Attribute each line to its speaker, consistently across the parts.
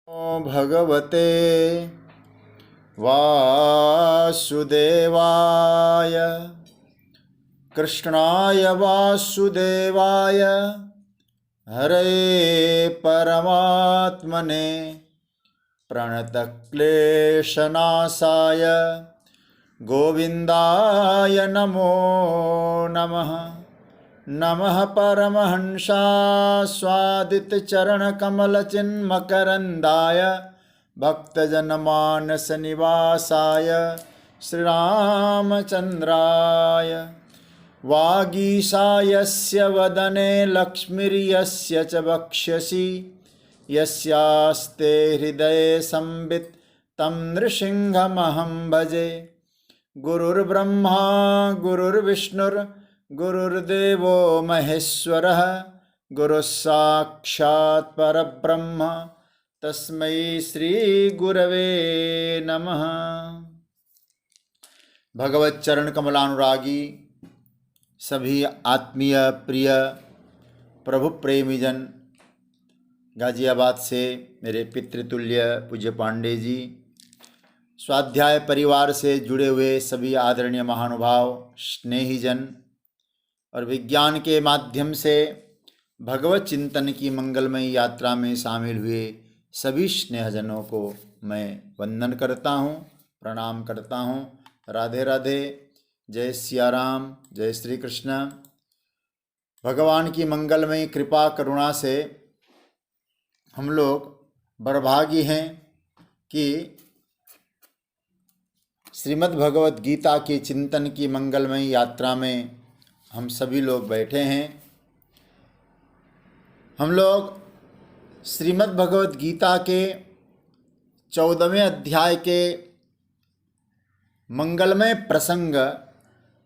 Speaker 1: नमो भगवते वासुदेवाय कृष्णाय वासुदेवाय हरे परमात्मने प्रणतक्लेशनाशाय गोविन्दाय नमो नमः। नमः परमहंसास्वादितचरणकमलचिन्मकरन्दाय भक्तजनमानसनिवासाय श्रीरामचन्द्राय वागीशायस्य वदने लक्ष्मीर्यस्य च वक्ष्यसि यस्यास्ते हृदये संवित् तं नृसिंहमहं भजे। गुरुर्ब्रह्मा गुरुर्विष्णुर् गुरुर्देवो महेश्वरः गुरुः साक्षात् परब्रह्म तस्मै श्री गुरवे नमः। भगवत चरण कमलानुरागी सभी आत्मीय प्रिय प्रभु प्रेमीजन, गाजियाबाद से मेरे पितृतुल्य पूज्य पांडे जी, स्वाध्याय परिवार से जुड़े हुए सभी आदरणीय महानुभाव स्नेहीजन और विज्ञान के माध्यम से भगवत चिंतन की मंगलमयी यात्रा में शामिल हुए सभी स्नेहजनों को मैं वंदन करता हूँ, प्रणाम करता हूँ। राधे राधे, जय सिया राम, जय श्री कृष्ण। भगवान की मंगलमयी कृपा करुणा से हम लोग बड़भागी हैं कि श्रीमद् भगवत गीता के चिंतन की मंगलमयी यात्रा में हम सभी लोग बैठे हैं। हम लोग श्रीमद् भगवत गीता के 14वें अध्याय के मंगलमय प्रसंग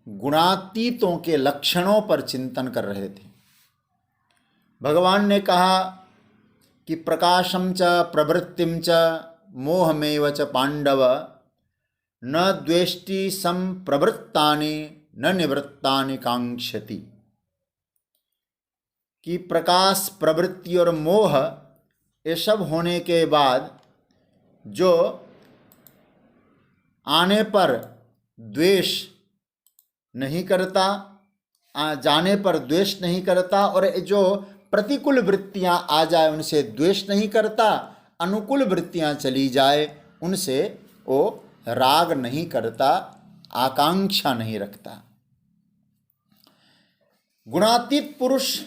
Speaker 1: गुणातीतों के लक्षणों पर चिंतन कर रहे थे। भगवान ने कहा कि प्रकाशम च प्रवृत्तिम च मोहमेव च पांडव न द्वेष्टि संप्रवृत्तानि न निवृत्तानि कांक्षति। कि प्रकाश, प्रवृत्ति और मोह ये सब होने के बाद जो आने पर द्वेष नहीं करता, जाने पर द्वेष नहीं करता, और जो प्रतिकूल वृत्तियां आ जाए उनसे द्वेष नहीं करता, अनुकूल वृत्तियां चली जाए उनसे वो राग नहीं करता, आकांक्षा नहीं रखता। गुणातीत पुरुष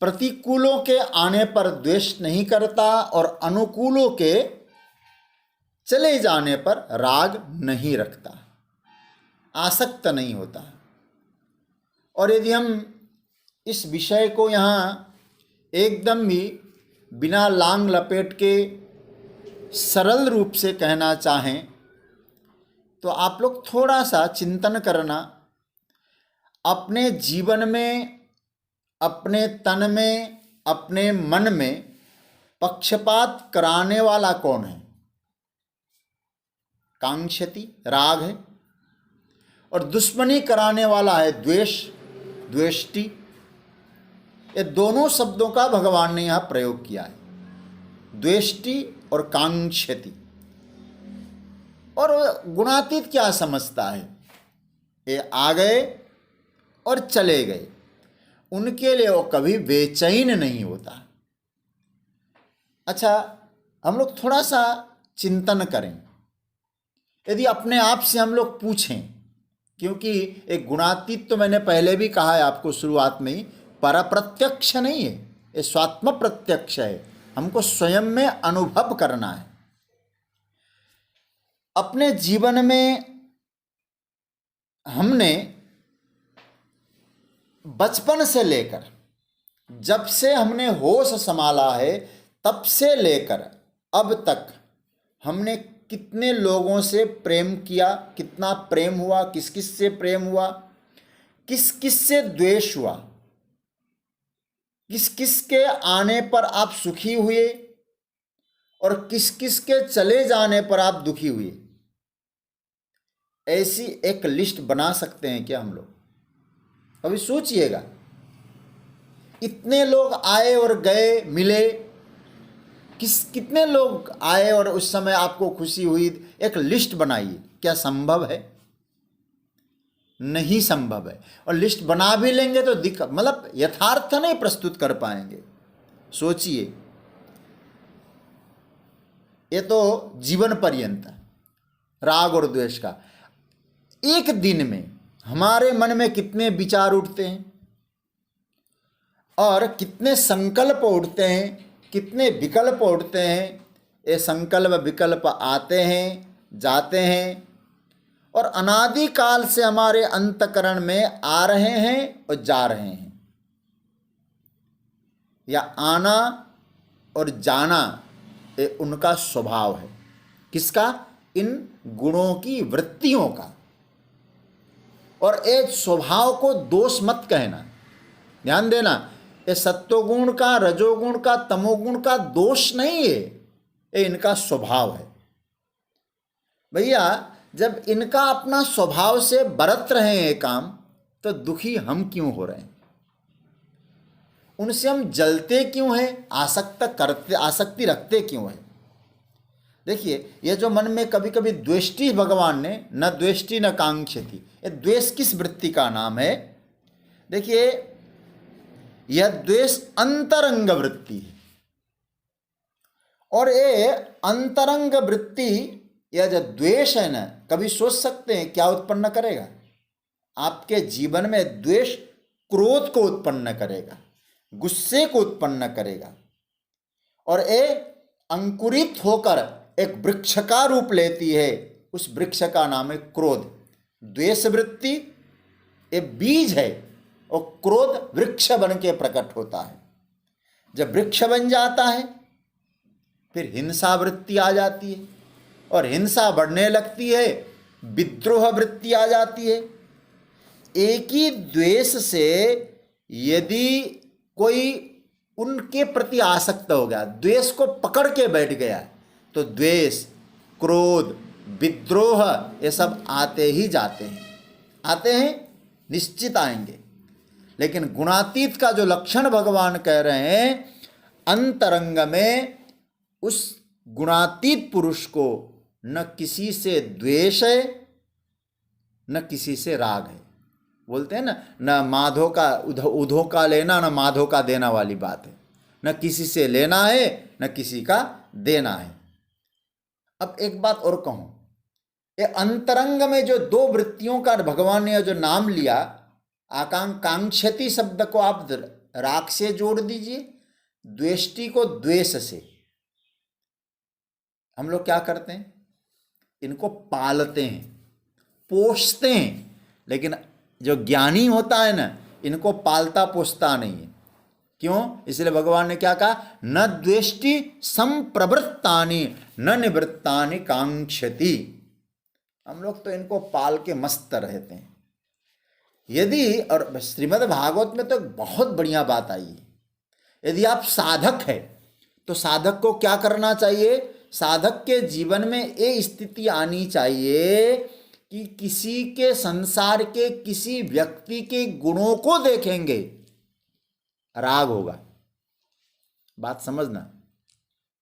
Speaker 1: प्रतिकूलों के आने पर द्वेष नहीं करता और अनुकूलों के चले जाने पर राग नहीं रखता, आसक्त नहीं होता। और यदि हम इस विषय को यहाँ एकदम भी बिना लांग लपेट के सरल रूप से कहना चाहें तो आप लोग थोड़ा सा चिंतन करना, अपने जीवन में, अपने तन में, अपने मन में पक्षपात कराने वाला कौन है? कांक्षति, राग है, और दुश्मनी कराने वाला है द्वेष, द्वेष्टि। ये दोनों शब्दों का भगवान ने यहाँ प्रयोग किया है, द्वेष्टि और कांक्षति। और गुणातीत क्या समझता है? ये आ गए और चले गए, उनके लिए वो कभी बेचैन नहीं होता। अच्छा, हम लोग थोड़ा सा चिंतन करें। यदि अपने आप से हम लोग पूछें, क्योंकि एक गुणातीत तो मैंने पहले भी कहा है आपको शुरुआत में ही, परप्रत्यक्ष नहीं है, ये स्वात्म प्रत्यक्ष है। हमको स्वयं में अनुभव करना है। अपने जीवन में हमने बचपन से लेकर, जब से हमने होश संभाला है तब से लेकर अब तक हमने कितने लोगों से प्रेम किया, कितना प्रेम हुआ, किस किस से प्रेम हुआ, किस किस से द्वेष हुआ, किस किस के आने पर आप सुखी हुए और किस किस के चले जाने पर आप दुखी हुए। ऐसी एक लिस्ट बना सकते हैं क्या हम लोग? अभी सोचिएगा, इतने लोग आए और गए, मिले, कितने लोग आए और उस समय आपको खुशी हुई, एक लिस्ट बनाइए। क्या संभव है? नहीं संभव है। और लिस्ट बना भी लेंगे तो मतलब यथार्थ नहीं प्रस्तुत कर पाएंगे। सोचिए, ये तो जीवन पर्यंत राग और द्वेष का, एक दिन में हमारे मन में कितने विचार उठते हैं और कितने संकल्प उठते हैं, कितने विकल्प उठते हैं। ये संकल्प विकल्प आते हैं, जाते हैं और अनादि काल से हमारे अंतकरण में आ रहे हैं और जा रहे हैं। या आना और जाना ये उनका स्वभाव है। किसका? इन गुणों की, वृत्तियों का। और एक स्वभाव को दोष मत कहना, ध्यान देना। ये सत्वगुण का, रजोगुण का, तमोगुण का दोष नहीं है, ये इनका स्वभाव है। भैया, जब इनका अपना स्वभाव से बरत रहे हैं काम, तो दुखी हम क्यों हो रहे हैं? उनसे हम जलते क्यों हैं? आसक्ति रखते क्यों हैं? देखिए, ये जो मन में कभी कभी द्वेष्टि, भगवान ने न द्वेष्टि न कांक्षति, ये द्वेष किस वृत्ति का नाम है? देखिए, यह द्वेष अंतरंग वृत्ति है। और ये अंतरंग वृत्ति, यह जो द्वेष है ना, कभी सोच सकते हैं क्या उत्पन्न करेगा? आपके जीवन में द्वेष क्रोध को उत्पन्न करेगा, गुस्से को उत्पन्न करेगा और ये अंकुरित होकर एक वृक्ष का रूप लेती है। उस वृक्ष का नाम है क्रोध। द्वेष वृत्ति ये बीज है और क्रोध वृक्ष बन के प्रकट होता है। जब वृक्ष बन जाता है फिर हिंसा वृत्ति आ जाती है और हिंसा बढ़ने लगती है, विद्रोह वृत्ति आ जाती है। एक ही द्वेष से यदि कोई उनके प्रति आसक्त हो गया, द्वेष को पकड़ के बैठ गया, तो द्वेष, क्रोध, विद्रोह ये सब आते ही जाते हैं, आते हैं, निश्चित आएंगे। लेकिन गुणातीत का जो लक्षण भगवान कह रहे हैं, अंतरंग में उस गुणातीत पुरुष को न किसी से द्वेष है न किसी से राग है। बोलते हैं ना, न माधो का उधो का लेना न माधो का देना वाली बात है। न किसी से लेना है न किसी का देना है। अब एक बात और कहूं, ये अंतरंग में जो दो वृत्तियों का भगवान ने जो नाम लिया, कांक्षति शब्द को आप राग से जोड़ दीजिए, द्वेष्टि को द्वेष से। हम लोग क्या करते हैं? इनको पालते हैं, पोषते हैं, लेकिन जो ज्ञानी होता है ना, इनको पालता पोषता नहीं है। क्यों? इसलिए भगवान ने क्या कहा? न द्वेष्टि संप्रवृत्तानि न निवृत्तानि कांक्षति। हम लोग तो इनको पाल के मस्त रहते हैं। यदि, और श्रीमद् भागवत में तो बहुत बढ़िया बात आई है, यदि आप साधक है तो साधक को क्या करना चाहिए? साधक के जीवन में ये स्थिति आनी चाहिए कि किसी के, संसार के किसी व्यक्ति के गुणों को देखेंगे, राग होगा। बात समझना।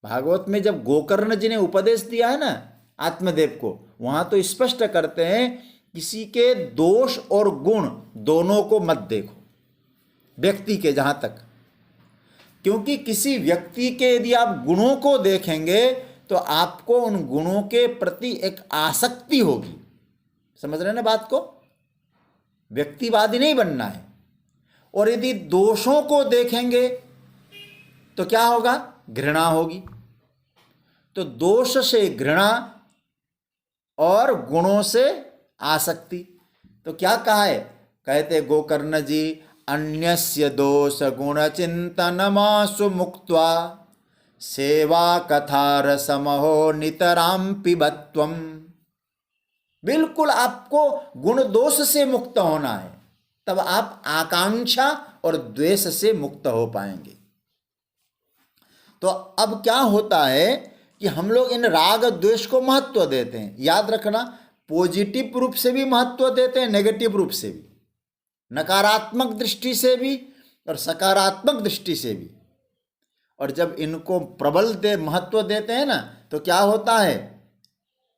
Speaker 1: भागवत में जब गोकर्ण जी ने उपदेश दिया है ना आत्मदेव को, वहां तो स्पष्ट करते हैं किसी के दोष और गुण दोनों को मत देखो, व्यक्ति के जहां तक। क्योंकि किसी व्यक्ति के यदि आप गुणों को देखेंगे तो आपको उन गुणों के प्रति एक आसक्ति होगी। समझ रहे हैं ना बात को? व्यक्तिवादी नहीं बनना है। और यदि दोषों को देखेंगे तो क्या होगा? घृणा होगी। तो दोष से घृणा और गुणों से आसक्ति। तो क्या कहा है? कहते गोकर्ण जी, अन्यस्य दोष गुण चिंतनमासु मुक्त्वा सेवा कथार समहो नितराम पिबत्वम। बिल्कुल आपको गुण दोष से मुक्त होना है, तब आप आकांक्षा और द्वेष से मुक्त हो पाएंगे। तो अब क्या होता है कि हम लोग इन राग द्वेष को महत्व देते हैं। याद रखना, पॉजिटिव रूप से भी महत्व देते हैं, नेगेटिव रूप से भी, नकारात्मक दृष्टि से भी और सकारात्मक दृष्टि से भी। और जब इनको प्रबल महत्व देते हैं ना तो क्या होता है,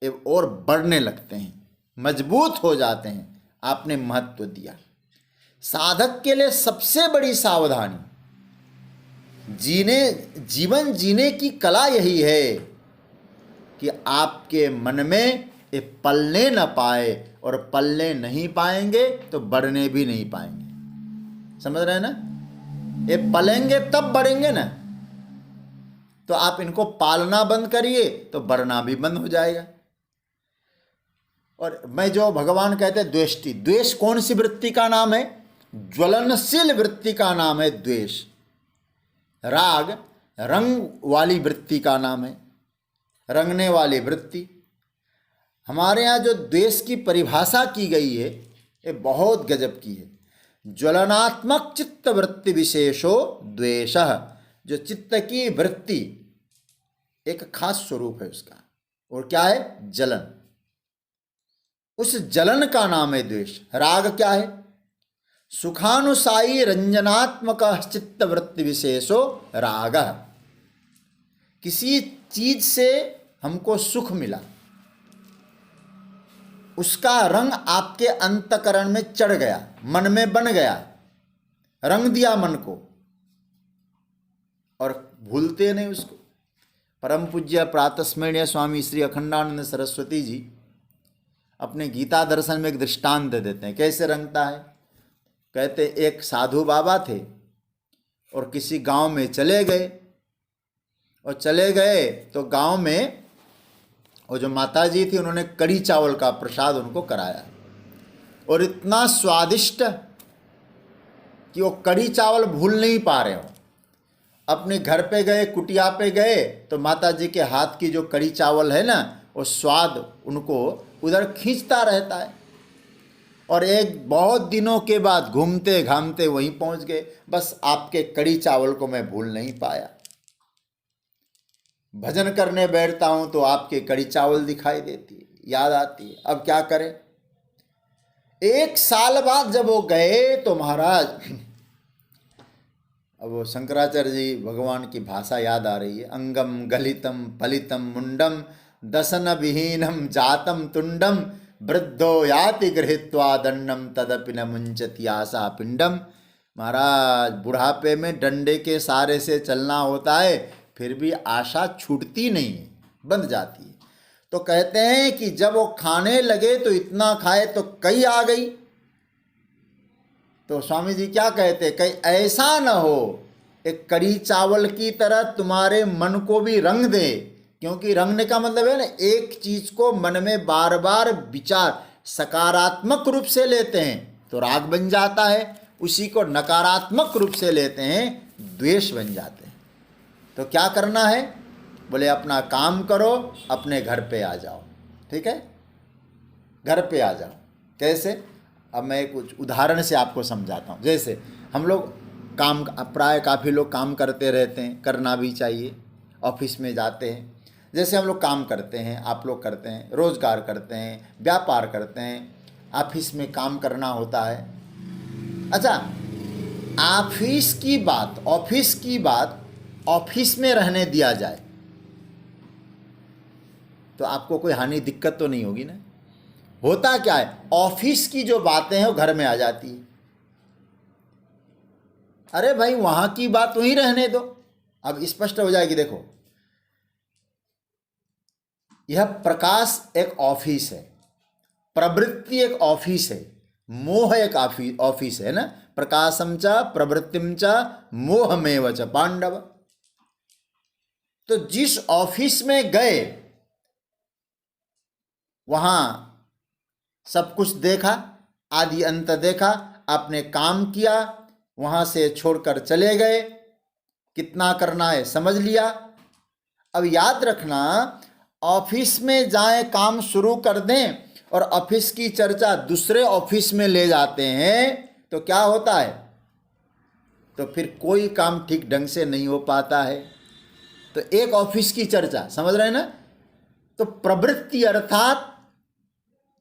Speaker 1: ये और बढ़ने लगते हैं, मजबूत हो जाते हैं। आपने महत्व दिया। साधक के लिए सबसे बड़ी सावधानी, जीवन जीने की कला यही है कि आपके मन में ये पलने न पाए, और पलने नहीं पाएंगे तो बढ़ने भी नहीं पाएंगे। समझ रहे हैं ना? ये पलेंगे तब बढ़ेंगे ना। तो आप इनको पालना बंद करिए तो बढ़ना भी बंद हो जाएगा। और मैं जो भगवान कहते हैं द्वेष्टि, द्वेष कौन सी वृत्ति का नाम है? ज्वलनशील वृत्ति का नाम है द्वेष। राग रंग वाली वृत्ति का नाम है, रंगने वाली वृत्ति। हमारे यहाँ जो द्वेष की परिभाषा की गई है ये बहुत गजब की है। ज्वलनात्मक चित्त वृत्ति विशेषो द्वेषः, जो चित्त की वृत्ति एक खास स्वरूप है उसका, और क्या है? जलन। उस जलन का नाम है द्वेष। राग क्या है? सुखानुसायी रंजनात्मक चित्त वृत्ति विशेषो राग। किसी चीज से हमको सुख मिला, उसका रंग आपके अंतकरण में चढ़ गया, मन में बन गया, रंग दिया मन को, और भूलते नहीं उसको। परम पूज्य प्रातस्मरणीय स्वामी श्री अखंडानंद सरस्वती जी अपने गीता दर्शन में एक दृष्टांत देते हैं, कैसे रंगता है। कहते एक साधु बाबा थे और किसी गांव में चले गए, और चले गए तो गांव में वो जो माता जी थी उन्होंने कढ़ी चावल का प्रसाद उनको कराया, और इतना स्वादिष्ट कि वो कढ़ी चावल भूल नहीं पा रहे हो। अपने घर पे गए, कुटिया पे गए, तो माता जी के हाथ की जो कढ़ी चावल है ना, वो स्वाद उनको उधर खींचता रहता है। और एक बहुत दिनों के बाद घूमते घामते वहीं पहुंच गए, बस आपके कढ़ी चावल को मैं भूल नहीं पाया। भजन करने बैठता हूं तो आपके कढ़ी चावल दिखाई देती है, याद आती है। अब क्या करें? 1 साल बाद जब वो गए तो महाराज, अब वो शंकराचार्य जी भगवान की भाषा याद आ रही है। अंगम गलितम फलितम मुंडम दसन विहीनम जातम तुंडम वृद्धो याति गृहीत्वा दंडम तदपि न मुंचति आशा पिंडम। महाराज बुढ़ापे में डंडे के सहारे से चलना होता है, फिर भी आशा छूटती नहीं है, बंद जाती है। तो कहते हैं कि जब वो खाने लगे तो इतना खाए तो कई आ गई। तो स्वामी जी क्या कहते, कहीं ऐसा न हो एक कढ़ी चावल की तरह तुम्हारे मन को भी रंग दे। क्योंकि रंगने का मतलब है ना, एक चीज को मन में बार बार विचार सकारात्मक रूप से लेते हैं तो राग बन जाता है, उसी को नकारात्मक रूप से लेते हैं द्वेष बन जाते हैं। तो क्या करना है? बोले अपना काम करो, अपने घर पे आ जाओ। ठीक है, घर पे आ जाओ। कैसे? अब मैं कुछ उदाहरण से आपको समझाता हूँ। जैसे हम लोग काम, प्राय काफ़ी लोग काम करते रहते हैं, करना भी चाहिए। ऑफिस में जाते हैं, जैसे हम लोग काम करते हैं, आप लोग करते हैं, रोजगार करते हैं, व्यापार करते हैं, ऑफिस में काम करना होता है। अच्छा, ऑफिस की बात ऑफिस में रहने दिया जाए तो आपको कोई हानि दिक्कत तो नहीं होगी ना। होता क्या है, ऑफिस की जो बातें हैं वो घर में आ जाती है। अरे भाई वहां की बात वहीं रहने दो। अब स्पष्ट हो जाएगी। देखो, यह प्रकाश एक ऑफिस है, प्रवृत्ति एक ऑफिस है, मोह एक ऑफिस है ना। प्रकाशम च प्रवृत्तिम च मोहमेव च पांडव। तो जिस ऑफिस में गए वहां सब कुछ देखा, आदि अंत देखा, आपने काम किया, वहां से छोड़कर चले गए, कितना करना है समझ लिया। अब याद रखना, ऑफिस में जाएं, काम शुरू कर दें और ऑफिस की चर्चा दूसरे ऑफिस में ले जाते हैं तो क्या होता है? तो फिर कोई काम ठीक ढंग से नहीं हो पाता है। तो एक ऑफिस की चर्चा, समझ रहे हैं ना। तो प्रवृत्ति अर्थात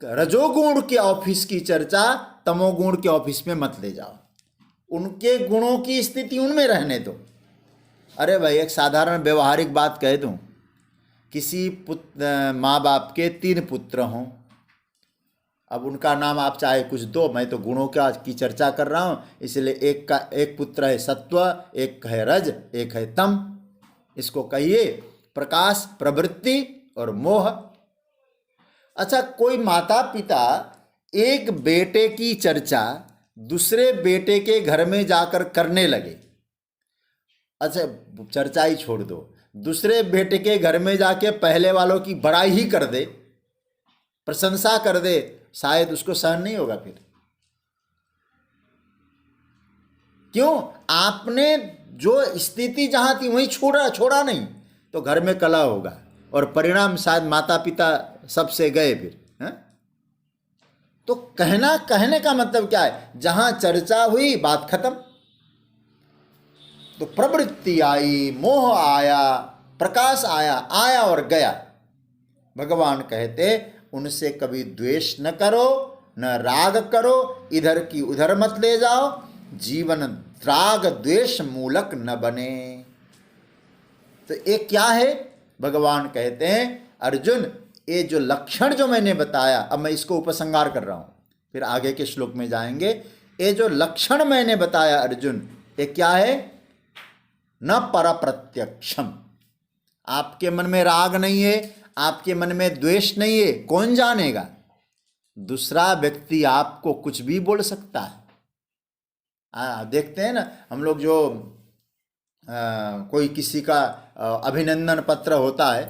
Speaker 1: रजोगुण के ऑफिस की चर्चा तमोगुण के ऑफिस में मत ले जाओ। उनके गुणों की स्थिति उनमें रहने दो। अरे भाई एक साधारण व्यवहारिक बात कह दूं, किसी माँ बाप के 3 पुत्र हों, अब उनका नाम आप चाहे कुछ दो, मैं तो गुणों की चर्चा कर रहा हूँ, इसलिए एक पुत्र है सत्व, एक है रज, एक है तम। इसको कहिए प्रकाश, प्रवृत्ति और मोह। अच्छा, कोई माता पिता एक बेटे की चर्चा दूसरे बेटे के घर में जाकर करने लगे, अच्छा चर्चा ही छोड़ दो, दूसरे बेटे के घर में जाके पहले वालों की बड़ाई ही कर दे, प्रशंसा कर दे, शायद उसको सहन नहीं होगा फिर। क्यों? आपने जो स्थिति जहां थी वहीं छोड़ा नहीं, तो घर में कलह होगा और परिणाम शायद माता पिता सबसे गए फिर, हैं? तो कहने का मतलब क्या है, जहां चर्चा हुई बात खत्म। तो प्रवृत्ति आई, मोह आया, प्रकाश आया, आया और गया। भगवान कहते उनसे कभी द्वेष न करो, न राग करो, इधर की उधर मत ले जाओ, जीवन राग द्वेष मूलक न बने। तो ये क्या है? भगवान कहते हैं अर्जुन, ये जो लक्षण जो मैंने बताया, अब मैं इसको उपसंहार कर रहा हूं, फिर आगे के श्लोक में जाएंगे। ये जो लक्षण मैंने बताया अर्जुन, ये क्या है? न परप्रत्यक्षम। आपके मन में राग नहीं है, आपके मन में द्वेष नहीं है, कौन जानेगा? दूसरा व्यक्ति आपको कुछ भी बोल सकता है। देखते हैं ना हम लोग, जो कोई किसी का अभिनंदन पत्र होता है,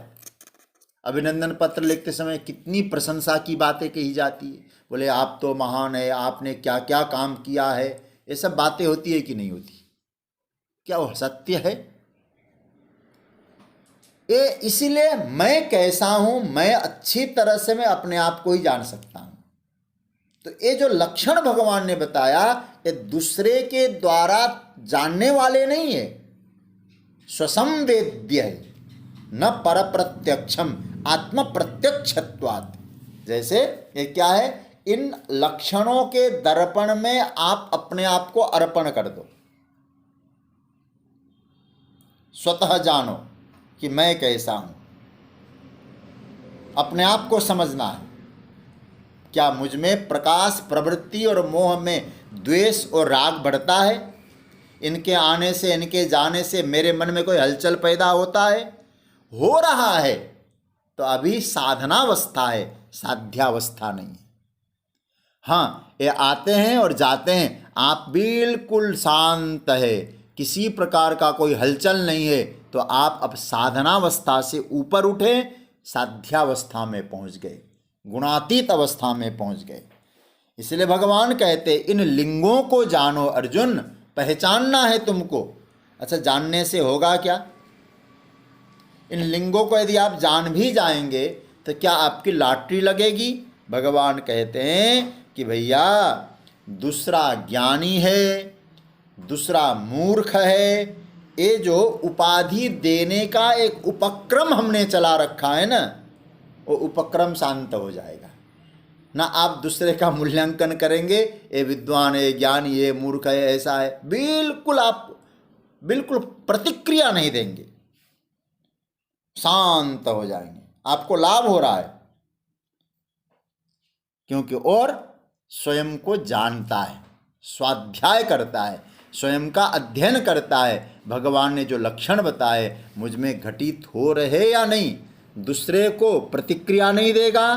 Speaker 1: अभिनंदन पत्र लिखते समय कितनी प्रशंसा की बातें कही जाती है, बोले आप तो महान है, आपने क्या क्या काम किया है, ये सब बातें होती है कि नहीं होती? क्या वो सत्य है? ये इसीलिए मैं कैसा हूं, मैं अच्छी तरह से मैं अपने आप को ही जान सकता हूं। तो ये जो लक्षण भगवान ने बताया, ये दूसरे के द्वारा जानने वाले नहीं है, स्वसंवेद्य है, न परप्रत्यक्षम आत्म प्रत्यक्षत्वात्। जैसे ये क्या है, इन लक्षणों के दर्पण में आप अपने आप को अर्पण कर दो, स्वतः जानो कि मैं कैसा हूं, अपने आप को समझना है। क्या मुझ में प्रकाश, प्रवृत्ति और मोह में द्वेष और राग बढ़ता है? इनके आने से, इनके जाने से मेरे मन में कोई हलचल पैदा होता है? हो रहा है तो अभी साधनावस्था है, साध्यावस्था नहीं है। हाँ, ये आते हैं और जाते हैं, आप बिल्कुल शांत है, किसी प्रकार का कोई हलचल नहीं है, तो आप अब साधनावस्था से ऊपर उठे, साध्यावस्था में पहुंच गए, गुणातीत अवस्था में पहुंच गए। इसलिए भगवान कहते इन लिंगों को जानो अर्जुन, पहचानना है तुमको। अच्छा, जानने से होगा क्या? इन लिंगों को यदि आप जान भी जाएंगे तो क्या आपकी लॉटरी लगेगी? भगवान कहते हैं कि भैया दूसरा ज्ञानी है, दूसरा मूर्ख है, ये जो उपाधि देने का एक उपक्रम हमने चला रखा है ना, वो उपक्रम शांत हो जाएगा ना। आप दूसरे का मूल्यांकन करेंगे, ये विद्वान है, ज्ञानी है, मूर्ख है, ऐसा है, बिल्कुल आप बिल्कुल प्रतिक्रिया नहीं देंगे, शांत हो जाएंगे। आपको लाभ हो रहा है क्योंकि और स्वयं को जानता है, स्वाध्याय करता है, स्वयं का अध्ययन करता है। भगवान ने जो लक्षण बताए मुझ में घटित हो रहे या नहीं, दूसरे को प्रतिक्रिया नहीं देगा,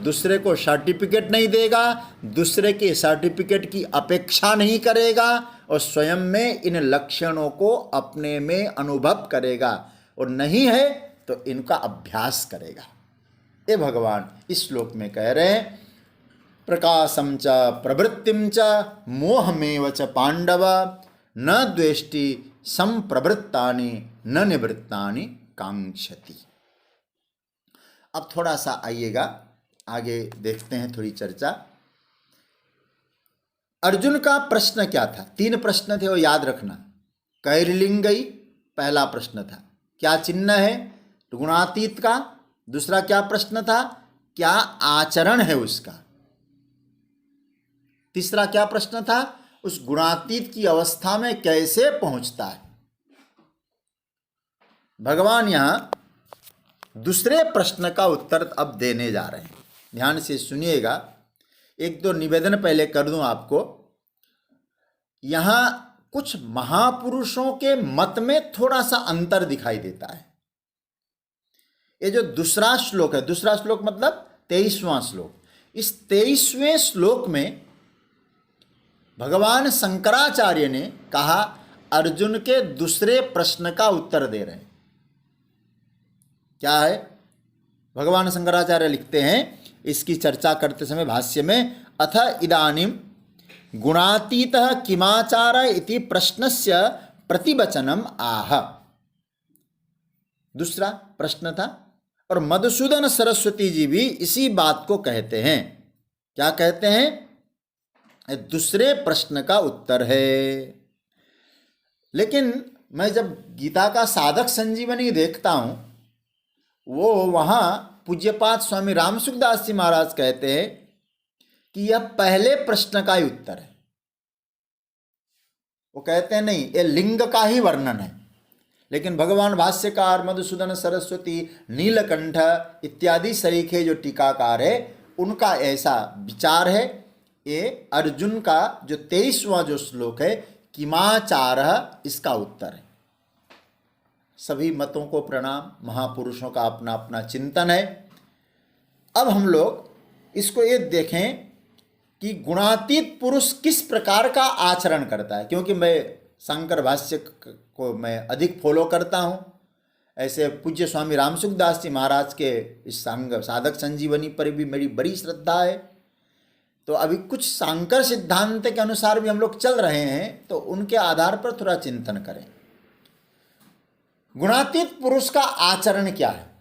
Speaker 1: दूसरे को सर्टिफिकेट नहीं देगा, दूसरे के सर्टिफिकेट की अपेक्षा नहीं करेगा, और स्वयं में इन लक्षणों को अपने में अनुभव करेगा, और नहीं है तो इनका अभ्यास करेगा। ये भगवान इस श्लोक में कह रहे हैं, प्रकाशम च प्रवृत्तिम च मोहमेव च पांडव न द्वेष्टि संप्रवृत्तानि न निवृत्तानि कांक्षति। अब थोड़ा सा आइएगा आगे देखते हैं, थोड़ी चर्चा। अर्जुन का प्रश्न क्या था? 3 प्रश्न थे, वो याद रखना। कैर्लिंगई पहला प्रश्न था, क्या चिन्ह है गुणातीत का। दूसरा क्या प्रश्न था, क्या आचरण है उसका। तीसरा क्या प्रश्न था, उस गुणातीत की अवस्था में कैसे पहुंचता है। भगवान यहाँ दूसरे प्रश्न का उत्तर अब देने जा रहे हैं। ध्यान से सुनिएगा। एक दो निवेदन पहले कर दूं आपको। यहाँ कुछ महापुरुषों के मत में थोड़ा सा अंतर दिखाई देता है। ये जो दूसरा श्लोक है, दूसरा श्लोक मतलब 23वां श्लोक, इस 23वें श्लोक में भगवान शंकराचार्य ने कहा अर्जुन के दूसरे प्रश्न का उत्तर दे रहे हैं। क्या है? भगवान शंकराचार्य लिखते हैं इसकी चर्चा करते समय भाष्य में, अथ इदानीं गुणातीतः किमाचार इति प्रश्नस्य प्रतिवचनम आह। दूसरा प्रश्न था और मधुसूदन सरस्वती जी भी इसी बात को कहते हैं। क्या कहते हैं? दूसरे प्रश्न का उत्तर है। लेकिन मैं जब गीता का साधक संजीवनी देखता हूं, वो वहां पूज्यपाद स्वामी राम सुखदास जी महाराज कहते हैं कि यह पहले प्रश्न का ही उत्तर है। वो कहते हैं नहीं, ये लिंग का ही वर्णन है। लेकिन भगवान भाष्यकार, मधुसूदन सरस्वती, नीलकंठ इत्यादि सरीखे जो टीकाकार है, उनका ऐसा विचार है। ये अर्जुन का जो 23वां जो श्लोक है, किमाचारः, इसका उत्तर है। सभी मतों को प्रणाम, महापुरुषों का अपना अपना चिंतन है। अब हम लोग इसको ये देखें कि गुणातीत पुरुष किस प्रकार का आचरण करता है। क्योंकि मैं शंकर भाष्य को मैं अधिक फॉलो करता हूँ। ऐसे पूज्य स्वामी राम सुखदास जी महाराज के इस साधक संजीवनी पर भी मेरी बड़ी श्रद्धा है। तो अभी कुछ शांकर सिद्धांत के अनुसार भी हम लोग चल रहे हैं, तो उनके आधार पर थोड़ा चिंतन करें। गुणातीत पुरुष का आचरण क्या है?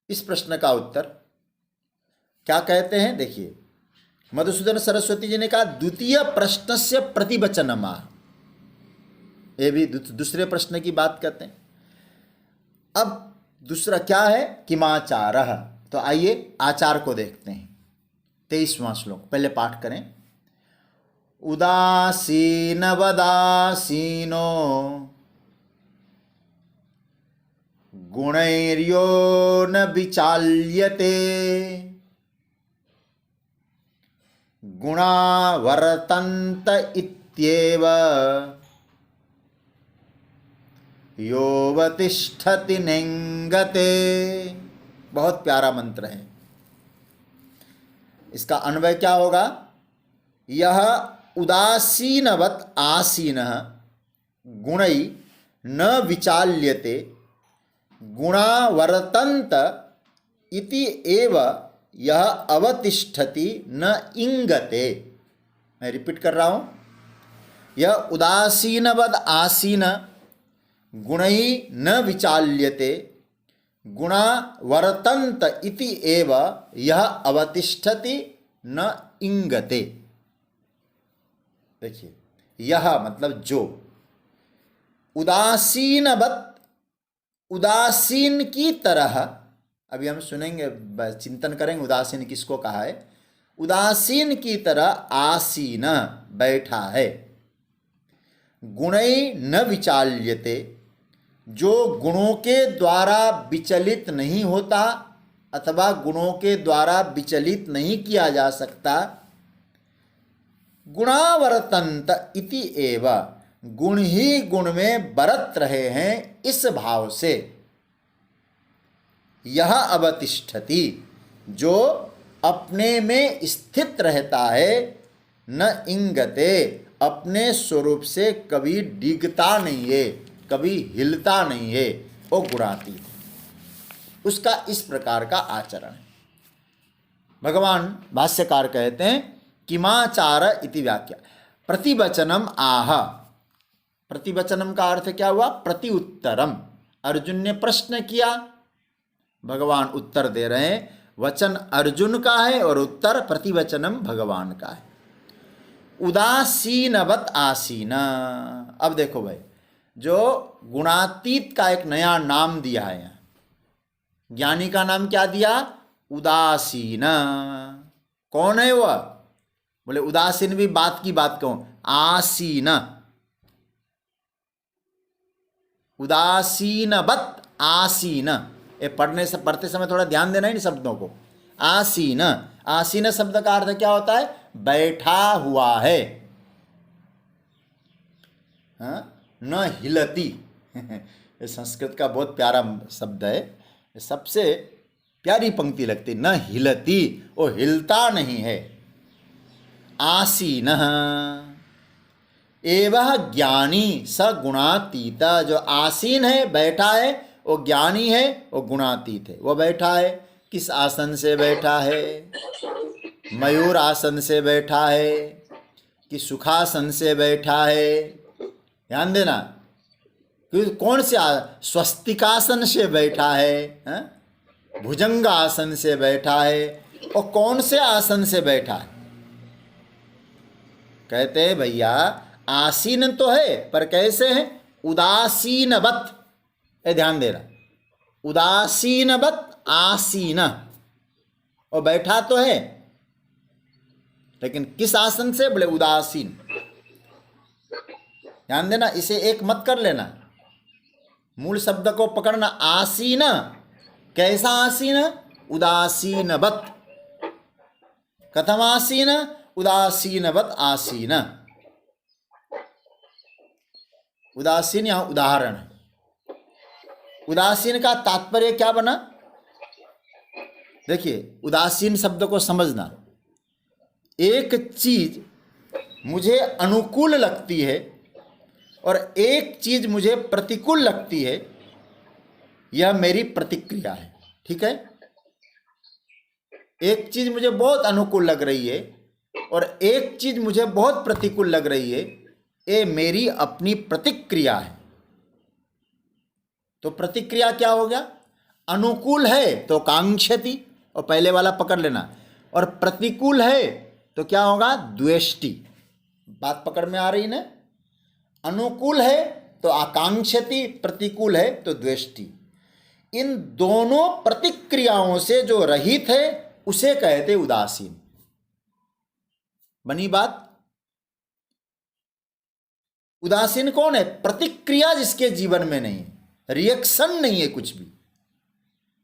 Speaker 1: इस प्रश्न का उत्तर क्या कहते हैं? देखिए, मधुसूदन सरस्वती जी ने कहा द्वितीय प्रश्न से प्रतिवचनमा। ये भी दूसरे प्रश्न की बात करते हैं। अब दूसरा क्या है? किमाचारः। तो आइए आचार को देखते हैं। 23वां श्लोक पहले पाठ करें। उदासीनवदासीनो गुणैर्यो न विचाल्यते गुणा वर्तन्त इत्येव योऽवतिष्ठति नेङ्गते। बहुत प्यारा मंत्र है। इसका अन्वय क्या होगा? यह उदासीनवत् आसीनः गुणै न विचाल्यते गुणा वर्तन्त इति एव यह अवतिष्ठति न इंगते। मैं रिपीट कर रहा हूं। यह उदासीनवद आसीन गुणै न विचाल्यते गुणा वर्तन्त इति एव यह अवतिष्ठति न इंगते। देखिए, यह मतलब जो, उदासीनवत, उदासीन की तरह। अभी हम सुनेंगे, चिंतन करेंगे उदासीन किसको कहा है। उदासीन की तरह आसीन, बैठा है। गुणै न विचाल्यते, जो गुणों के द्वारा विचलित नहीं होता अथवा गुणों के द्वारा विचलित नहीं किया जा सकता। गुणावर्तन्त इति एव, गुण ही गुण में बरत रहे हैं, इस भाव से। यह अवतिष्ठति, जो अपने में स्थित रहता है, न इंगते, अपने स्वरूप से कभी डिगता नहीं है, कभी हिलता नहीं है, वो गुणातीत है। उसका इस प्रकार का आचरण है। भगवान भाष्यकार कहते हैं किमाचार इति व्याख्या प्रतिवचनम आह। प्रतिवचनम का अर्थ क्या हुआ? प्रति उत्तरम। अर्जुन ने प्रश्न किया, भगवान उत्तर दे रहे हैं। वचन अर्जुन का है और उत्तर प्रतिवचनम भगवान का है। उदासीनवत आसीन। अब देखो भाई, जो गुणातीत का एक नया नाम दिया है यहाँ, ज्ञानी का नाम क्या दिया? उदासीन। कौन है वह? बोले उदासीन भी बात की बात कहूं, आसीन। उदासीनवत आसीन, ये पढ़ते समय थोड़ा ध्यान देना इन शब्दों को। आसीन, आसीन शब्द का अर्थ क्या होता है? बैठा हुआ है। हाँ? न हिलती ये संस्कृत का बहुत प्यारा शब्द है, सबसे प्यारी पंक्ति लगती। न हिलती, वो हिलता नहीं है। आसीन एवं ज्ञानी स गुणातीत, जो आसीन है, बैठा है, वो ज्ञानी है, वो गुणातीत है। वो बैठा है, किस आसन से बैठा है? मयूर आसन से बैठा है कि सुखासन से बैठा है? ध्यान देना, कौन से स्वस्तिकासन से बैठा है, भुजंग आसन से बैठा है, और कौन से आसन से बैठा है? कहते हैं भैया आसीन तो है, पर कैसे है? उदासीनवत, ये ध्यान देना, उदासीनवत आसीन, और बैठा तो है, लेकिन किस आसन से? बोले उदासीन। ध्यान देना, इसे एक मत कर लेना, मूल शब्द को पकड़ना। आसीन, कैसा आसीन? उदासीनवत। कथम आसीन? उदासीनवत आसीन। उदासीन यहां उदाहरण है। उदासीन का तात्पर्य क्या बना? देखिए, उदासीन शब्द को समझना, एक चीज मुझे अनुकूल लगती है और एक चीज मुझे प्रतिकूल लगती है, यह मेरी प्रतिक्रिया है। ठीक है? एक चीज मुझे बहुत अनुकूल लग रही है और एक चीज मुझे बहुत प्रतिकूल लग रही है, ये मेरी अपनी प्रतिक्रिया है। तो प्रतिक्रिया क्या हो गया? अनुकूल है तो कांक्षति, और पहले वाला पकड़ लेना, और प्रतिकूल है तो क्या होगा? द्वेष्टि। बात पकड़ में आ रही ना? अनुकूल है तो आकांक्षति, प्रतिकूल है तो द्वेष्टि। इन दोनों प्रतिक्रियाओं से जो रहित है उसे कहते उदासीन। बनी बात? उदासीन कौन है? प्रतिक्रिया जिसके जीवन में नहीं है, रिएक्शन नहीं है, कुछ भी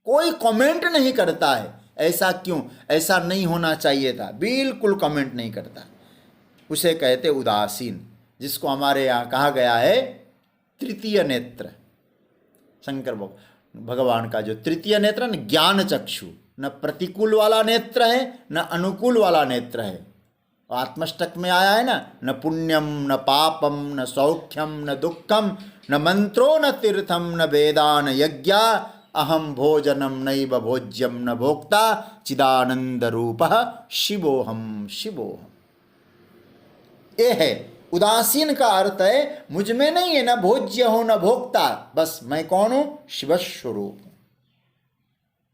Speaker 1: कोई कमेंट नहीं करता है, ऐसा क्यों, ऐसा नहीं होना चाहिए था, बिल्कुल कमेंट नहीं करता, उसे कहते उदासीन। जिसको हमारे यहाँ कहा गया है तृतीय नेत्र। शंकर भगवान का जो तृतीय नेत्र न ज्ञान चक्षु, न प्रतिकूल वाला नेत्र है न अनुकूल वाला नेत्र है। आत्मष्टक में आया है ना, न पुण्यम न पापम न सौख्यम न दुखम न मंत्रो न तीर्थम न वेदान यज्ञा अहम भोजनम नैव भोज्यम न भोक्ता चिदानंद रूपः शिवोहम शिवोहम। ये है उदासीन का अर्थ है मुझ में नहीं है, न भोज्य हो न भोक्ता, बस मैं कौन हूं? शिवस्वरूप।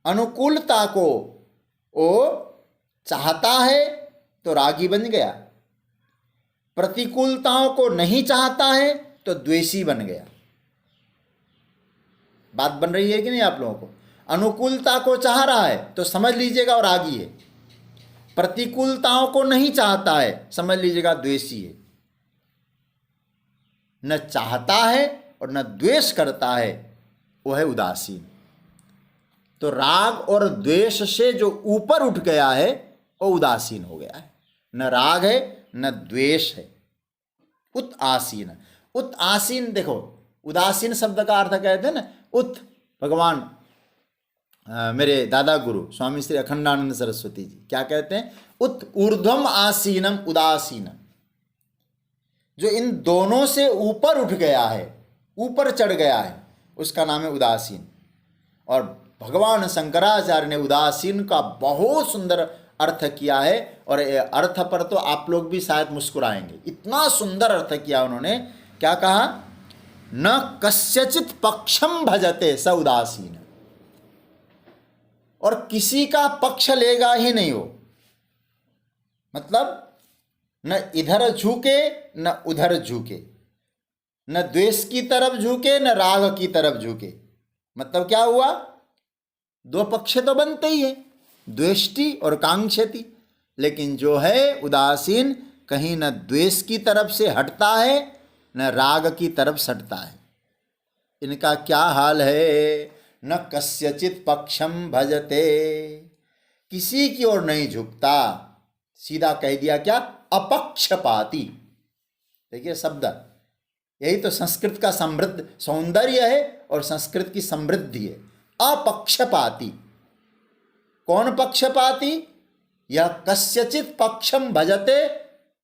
Speaker 1: अनुकूलता को वो चाहता है तो रागी बन गया, प्रतिकूलताओं को नहीं चाहता है तो द्वेषी बन गया। बात बन रही है कि नहीं आप लोगों को? अनुकूलता को चाह रहा है तो समझ लीजिएगा और रागी है, प्रतिकूलताओं को नहीं चाहता है समझ लीजिएगा द्वेषी है। न चाहता है और न द्वेष करता है, वो है उदासीन। तो राग और द्वेष से जो ऊपर उठ गया है वो उदासीन हो गया है। न राग है न द्वेष है, उत आसीन। उत आसीन, देखो उदासीन शब्द का अर्थ कहते हैं ना, उत भगवान मेरे दादा गुरु स्वामी श्री अखंडानंद सरस्वती जी क्या कहते हैं? उत ऊर्ध्वम आसीनम उदासीनम। जो इन दोनों से ऊपर उठ गया है, ऊपर चढ़ गया है, उसका नाम है उदासीन। और भगवान शंकराचार्य ने उदासीन का बहुत सुंदर अर्थ किया है, और अर्थ पर तो आप लोग भी शायद मुस्कुराएंगे, इतना सुंदर अर्थ किया उन्होंने। क्या कहा? न कस्यचित पक्षम भजते स उदासीन, और किसी का पक्ष लेगा ही नहीं वो। मतलब न इधर झुके न उधर झुके, न द्वेष की तरफ झुके न राग की तरफ झुके। मतलब क्या हुआ? दो पक्ष तो बनते ही है, द्वेष्टि और कांक्षति। लेकिन जो है उदासीन, कहीं न द्वेष की तरफ से हटता है न राग की तरफ सटता है। इनका क्या हाल है। न कस्यचित पक्षम भजते, किसी की ओर नहीं झुकता। सीधा कह दिया क्या, अपक्षपाती। देखिए शब्द, यही तो संस्कृत का समृद्ध सौंदर्य है और संस्कृत की समृद्धि है। अपक्षपाती। कौन पक्षपाती? यह कस्यचित पक्षम भजते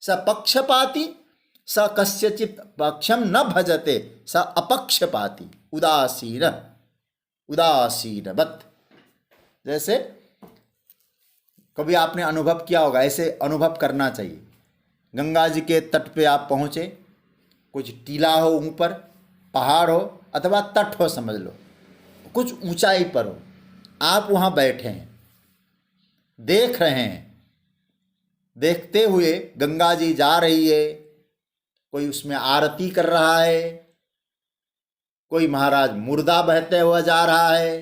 Speaker 1: स पक्षपाती, स कस्यचित पक्षम न भजते स अपक्षपाती। उदासीन, उदासीनवत्। जैसे कभी आपने अनुभव किया होगा, ऐसे अनुभव करना चाहिए। गंगा जी के तट पे आप पहुँचे, कुछ टीला हो, ऊपर पहाड़ हो अथवा तट हो, समझ लो कुछ ऊंचाई पर हो, आप वहाँ बैठे हैं, देख रहे हैं। देखते हुए गंगा जी जा रही है, कोई उसमें आरती कर रहा है, कोई महाराज मुर्दा बहते हुए जा रहा है,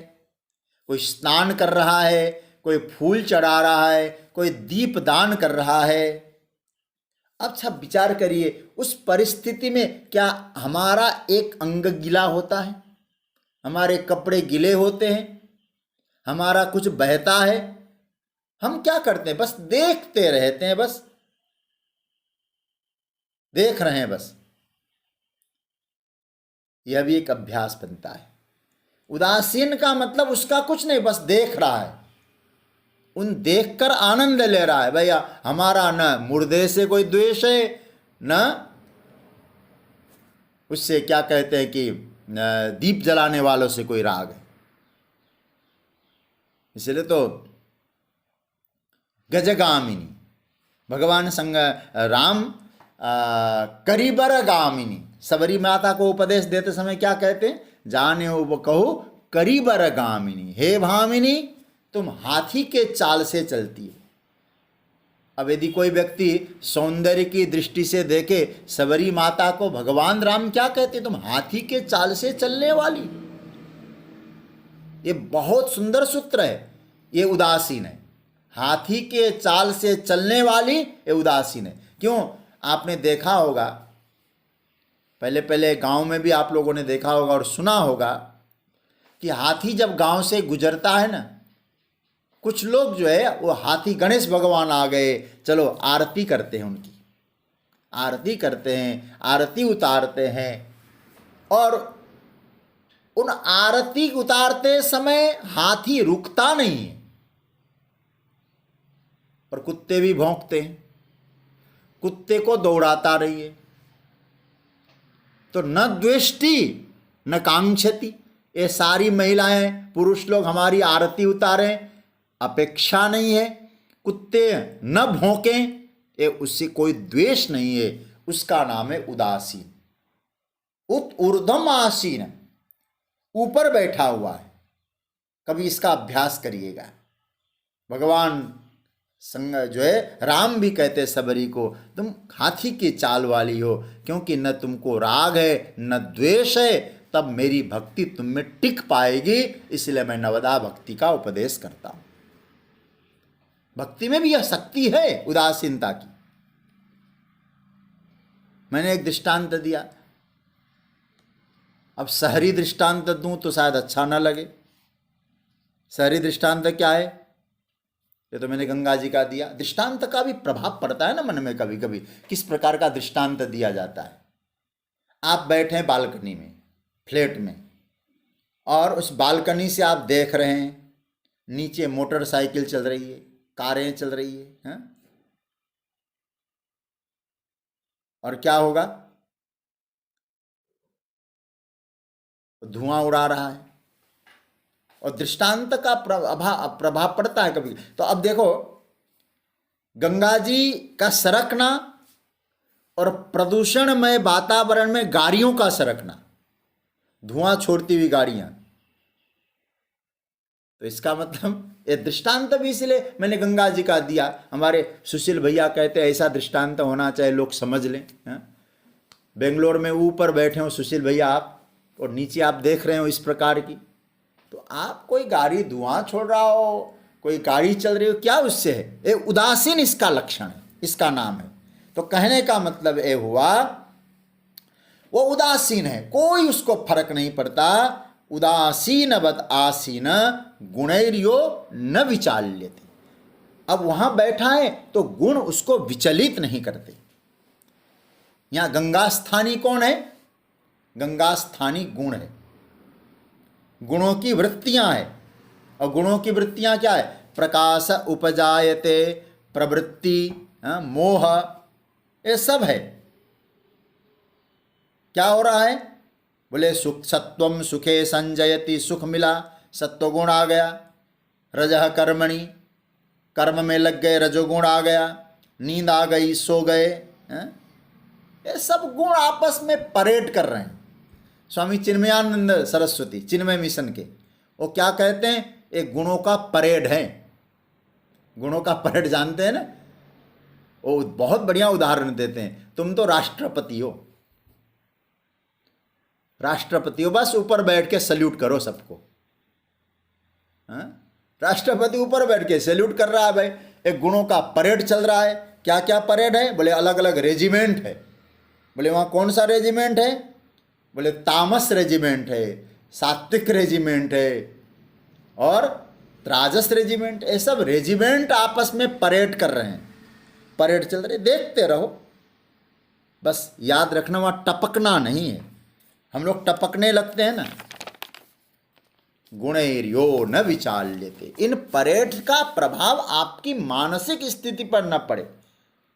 Speaker 1: कोई स्नान कर रहा है, कोई फूल चढ़ा रहा है, कोई दीप दान कर रहा है। अब सब विचार करिए, उस परिस्थिति में क्या हमारा एक अंग गीला होता है? हमारे कपड़े गीले होते हैं? हमारा कुछ बहता है? हम क्या करते हैं? बस देखते रहते हैं, बस देख रहे हैं बस। यह भी एक अभ्यास बनता है। उदासीन का मतलब उसका कुछ नहीं, बस देख रहा है, उन देखकर आनंद ले रहा है। भैया हमारा न मुर्दे से कोई द्वेष है, न उससे क्या कहते हैं कि दीप जलाने वालों से कोई राग है। इसलिए तो गजगामिनी भगवान संग राम करीबर गामिनी सबरी माता को उपदेश देते समय क्या कहते हैं? जाने वो कहो करीबर गामिनी, हे भामिनी तुम हाथी के चाल से चलती हो। अब यदि कोई व्यक्ति सौंदर्य की दृष्टि से देखे सबरी माता को, भगवान राम क्या कहते? तुम हाथी के चाल से चलने वाली। ये बहुत सुंदर सूत्र है। ये उदासीन है। हाथी के चाल से चलने वाली ये उदासीन है। क्यों? आपने देखा होगा, पहले पहले गांव में भी आप लोगों ने देखा होगा और सुना होगा कि हाथी जब गांव से गुजरता है ना, कुछ लोग जो है वो हाथी, गणेश भगवान आ गए, चलो आरती करते हैं, उनकी आरती करते हैं, आरती उतारते हैं। और उन आरती उतारते समय हाथी रुकता नहीं है और कुत्ते भी भौंकते हैं, कुत्ते को दौड़ाता रही है। तो न द्वेष्टि न कांक्षति। ये सारी महिलाएं, पुरुष लोग हमारी आरती उतारें, अपेक्षा नहीं है। कुत्ते न भौंकें, ये उससे कोई द्वेष नहीं है। उसका नाम है उदासीन। उत ऊर्ध्वम आसीन, ऊपर बैठा हुआ है। कभी इसका अभ्यास करिएगा। भगवान संग जो है राम भी कहते सबरी को, तुम हाथी की चाल वाली हो, क्योंकि न तुमको राग है न द्वेष है, तब मेरी भक्ति तुम में टिक पाएगी। इसलिए मैं नवदा भक्ति का उपदेश करता हूं। भक्ति में भी यह शक्ति है उदासीनता की। मैंने एक दृष्टांत दिया, अब शहरी दृष्टांत दूं तो शायद अच्छा ना लगे। शहरी दृष्टांत क्या है? ये तो मैंने गंगा जी का दिया। दृष्टांत का भी प्रभाव पड़ता है ना मन में, कभी कभी किस प्रकार का दृष्टांत दिया जाता है। आप बैठे हैं बालकनी में, फ्लैट में, और उस बालकनी से आप देख रहे हैं नीचे मोटरसाइकिल चल रही है, कारें चल रही है, हैं? और क्या होगा? धुआं उड़ा रहा है और दृष्टांत का प्रभाव पड़ता है कभी। तो अब देखो, गंगा जी का सरकना और प्रदूषणमय वातावरण में गाड़ियों का सरकना, धुआं छोड़ती हुई गाड़ियां, तो इसका मतलब ये दृष्टांत भी इसलिए मैंने गंगा जी का दिया। हमारे सुशील भैया कहते हैं ऐसा दृष्टांत होना चाहिए, लोग समझ लें। बेंगलोर में ऊपर बैठे हो सुशील भैया आप, और नीचे आप देख रहे हो इस प्रकार की, तो आप कोई गाड़ी धुआं छोड़ रहा हो, कोई गाड़ी चल रही हो, क्या उससे है? ये उदासीन इसका लक्षण है, इसका नाम है। तो कहने का मतलब ये हुआ, वो उदासीन है, कोई उसको फर्क नहीं पड़ता। उदासीनवत आसीन गुणैर्यो न विचाल्यते। अब वहां बैठा है तो गुण उसको विचलित नहीं करते। यहां गंगा स्थानी कौन है? गंगा स्थानी गुण है, गुणों की वृत्तियां हैं। और गुणों की वृत्तियां क्या है? प्रकाश उपजायते, प्रवृत्ति, मोह, ये सब है। क्या हो रहा है? बोले सुख सत्वम सुखे संजयति, सुख मिला, सत्वगुण आ गया। रजः कर्मणि, कर्म में लग गए, रजोगुण आ गया। नींद आ गई, सो गए। ये सब गुण आपस में परेड कर रहे हैं। स्वामी चिन्मयानंद सरस्वती चिन्मय मिशन के, वो क्या कहते हैं? एक गुणों का परेड है। गुणों का परेड जानते हैं ना? वो बहुत बढ़िया उदाहरण देते हैं। तुम तो राष्ट्रपति हो, राष्ट्रपति हो, बस ऊपर बैठ के सल्यूट करो सबको। राष्ट्रपति ऊपर बैठ के सल्यूट कर रहा है भाई। एक गुणों का परेड चल रहा है। क्या क्या परेड है? बोले अलग अलग रेजिमेंट है। बोले वहाँ कौन सा रेजिमेंट है? बोले तामस रेजिमेंट है, सात्विक रेजिमेंट है और राजस रेजिमेंट। ये सब रेजिमेंट आपस में परेड कर रहे हैं, परेड चल रही, देखते रहो। बस याद रखना वहाँ टपकना नहीं है। हम लोग टपकने लगते हैं ना। गुणैर्यो न विचाल्यते। इन परेड का प्रभाव आपकी मानसिक स्थिति पर न पड़े।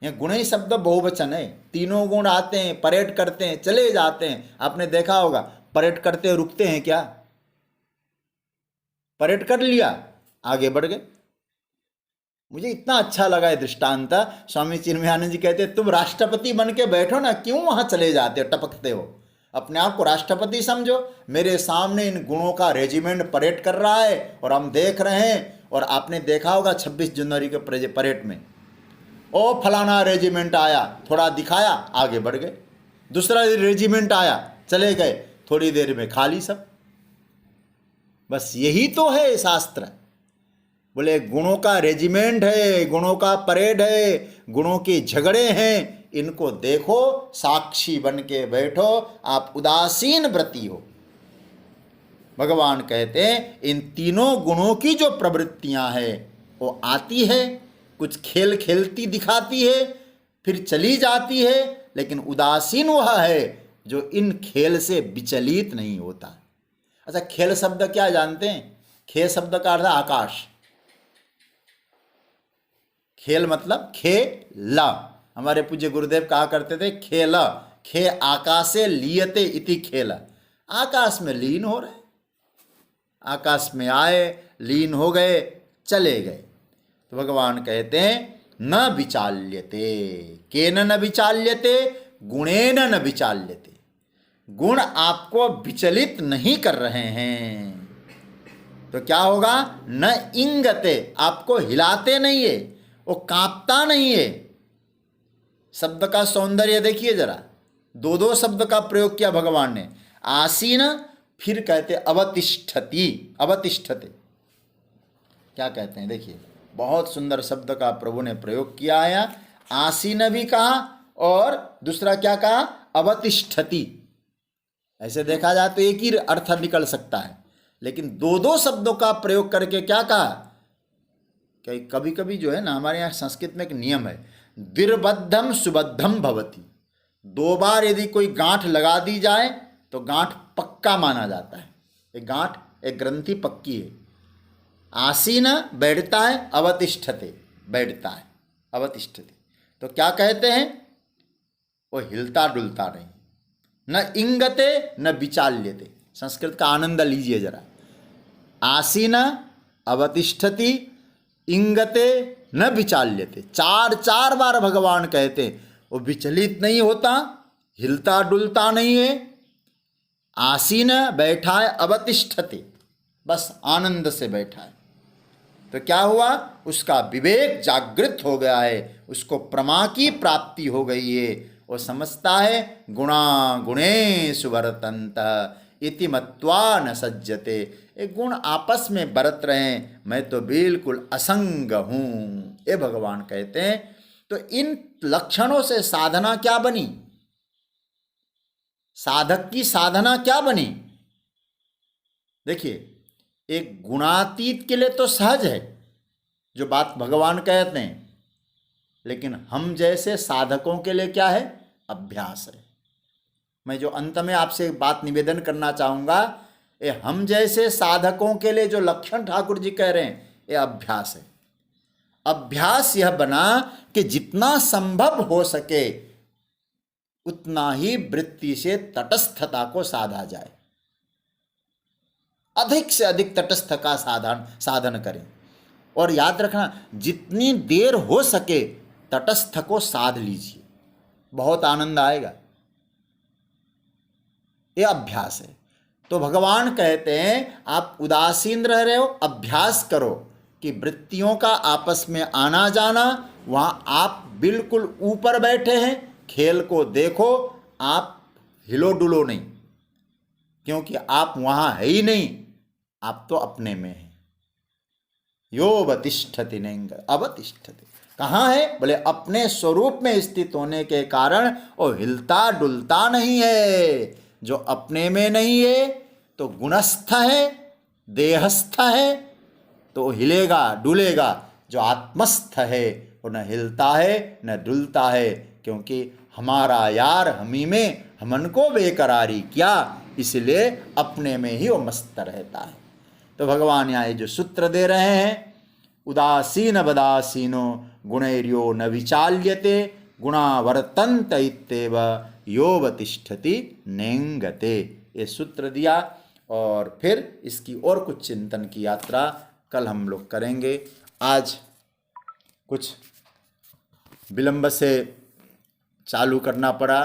Speaker 1: यह गुण शब्द बहुवचन है। तीनों गुण आते हैं, परेड करते हैं, चले जाते हैं। आपने देखा होगा परेड करते रुकते हैं क्या? परेड कर लिया, आगे बढ़ गए। मुझे इतना अच्छा लगा है दृष्टांत। स्वामी चिन्मयानंद जी कहते तुम राष्ट्रपति बन के बैठो ना, क्यों वहां चले जाते हो, टपकते हो? अपने आप को राष्ट्रपति समझो। मेरे सामने इन गुणों का रेजिमेंट परेड कर रहा है और हम देख रहे हैं। और आपने देखा होगा 26 जनवरी के परेड में, ओ फलाना रेजिमेंट आया, थोड़ा दिखाया, आगे बढ़ गए। दूसरा रेजिमेंट आया, चले गए, थोड़ी देर में खाली सब। बस यही तो है शास्त्र। बोले गुणों का रेजिमेंट है, गुणों का परेड है, गुणों के झगड़े हैं। इनको देखो, साक्षी बन के बैठो, आप उदासीन व्रती हो। भगवान कहते हैं इन तीनों गुणों की जो प्रवृत्तियां हैं वो आती है, कुछ खेल खेलती दिखाती है, फिर चली जाती है, लेकिन उदासीन वह है जो इन खेल से विचलित नहीं होता। अच्छा, खेल शब्द क्या जानते हैं? खेल शब्द का अर्थ आकाश। खेल मतलब खेला। हमारे पूज्य गुरुदेव कहा करते थे खेल, खे आकाशे लियते इति खेल। आकाश में लीन हो रहे, आकाश में आए, लीन हो गए, चले गए। तो भगवान कहते हैं न विचाल्यते। केन न विचाल्यते? गुणेन न विचाल्यते। गुण आपको विचलित नहीं कर रहे हैं तो क्या होगा? न इंगते, आपको हिलाते नहीं है, वो कांपता नहीं है। शब्द का सौंदर्य देखिए जरा, दो दो शब्द का प्रयोग किया भगवान ने। आसीन, फिर कहते अवतिष्ठति, अवतिष्ठते। क्या कहते हैं देखिए, बहुत सुंदर शब्द का प्रभु ने प्रयोग किया है। आसीन भी कहा और दूसरा क्या कहा? अवतिष्ठति। ऐसे देखा जाए तो एक ही अर्थ निकल सकता है, लेकिन दो दो शब्दों का प्रयोग करके क्या कहा? कभी कभी जो है ना, हमारे यहाँ संस्कृत में एक नियम है, द्विर्बद्धम सुबद्धम भवति। दो बार यदि कोई गांठ लगा दी जाए तो गांठ पक्का माना जाता है। एक गांठ, एक ग्रंथि पक्की है। आसीन बैठता है, अवतिष्ठते बैठता है, अवतिष्ठते। तो क्या कहते हैं? वो हिलता डुलता नहीं। न इंगते न विचाल्यते। संस्कृत का आनंद लीजिए जरा। आसीन, अवतिष्ठति, इंगते न विचाल्यते। चार चार बार भगवान कहते हैं। वो विचलित नहीं होता, हिलता डुलता नहीं है। आसीन बैठा है, अवतिष्ठते बस आनंद से बैठा है। तो क्या हुआ? उसका विवेक जागृत हो गया है, उसको प्रमा की प्राप्ति हो गई है। वो समझता है गुणा गुणेषु वर्तन्त इति मत्वा न सज्जते। एक गुण आपस में बरत रहे हैं, मैं तो बिल्कुल असंग हूँ, ये भगवान कहते हैं। तो इन लक्षणों से साधना क्या बनी? साधक की साधना क्या बनी? देखिए, एक गुणातीत के लिए तो सहज है जो बात भगवान कहते हैं, लेकिन हम जैसे साधकों के लिए क्या है? अभ्यास है। मैं जो अंत में आपसे एक बात निवेदन करना चाहूँगा, ये हम जैसे साधकों के लिए जो लक्षण ठाकुर जी कह रहे हैं, ये अभ्यास है। अभ्यास यह बना कि जितना संभव हो सके उतना ही वृत्ति से तटस्थता को साधा जाए, अधिक से अधिक तटस्थ का साधन करें। और याद रखना, जितनी देर हो सके तटस्थ को साध लीजिए, बहुत आनंद आएगा। ये अभ्यास है। तो भगवान कहते हैं आप उदासीन रह रहे हो, अभ्यास करो कि वृत्तियों का आपस में आना जाना, वहाँ आप बिल्कुल ऊपर बैठे हैं, खेल को देखो, आप हिलो डुलो नहीं, क्योंकि आप वहाँ है ही नहीं, आप तो अपने में हैं। योऽवतिष्ठति नेङ्ग अवतिष्ठति, कहाँ है? बोले अपने स्वरूप में स्थित होने के कारण वो हिलता डुलता नहीं है। जो अपने में नहीं है तो गुणस्थ है, देहस्थ है, तो हिलेगा डुलेगा। जो आत्मस्थ है वो न हिलता है न डुलता है, क्योंकि हमारा यार हमी में हमन को बेकरारी क्या, इसलिए अपने में ही वो मस्त रहता है। तो भगवान यहाँ जो सूत्र दे रहे हैं, उदासीन बदासीनो गुणैर्यो न विचाल्यते गुणावर्तन्त इत्येव योऽवतिष्ठति नेङ्गते, ये सूत्र दिया। और फिर इसकी और कुछ चिंतन की यात्रा कल हम लोग करेंगे। आज कुछ विलंब से चालू करना पड़ा,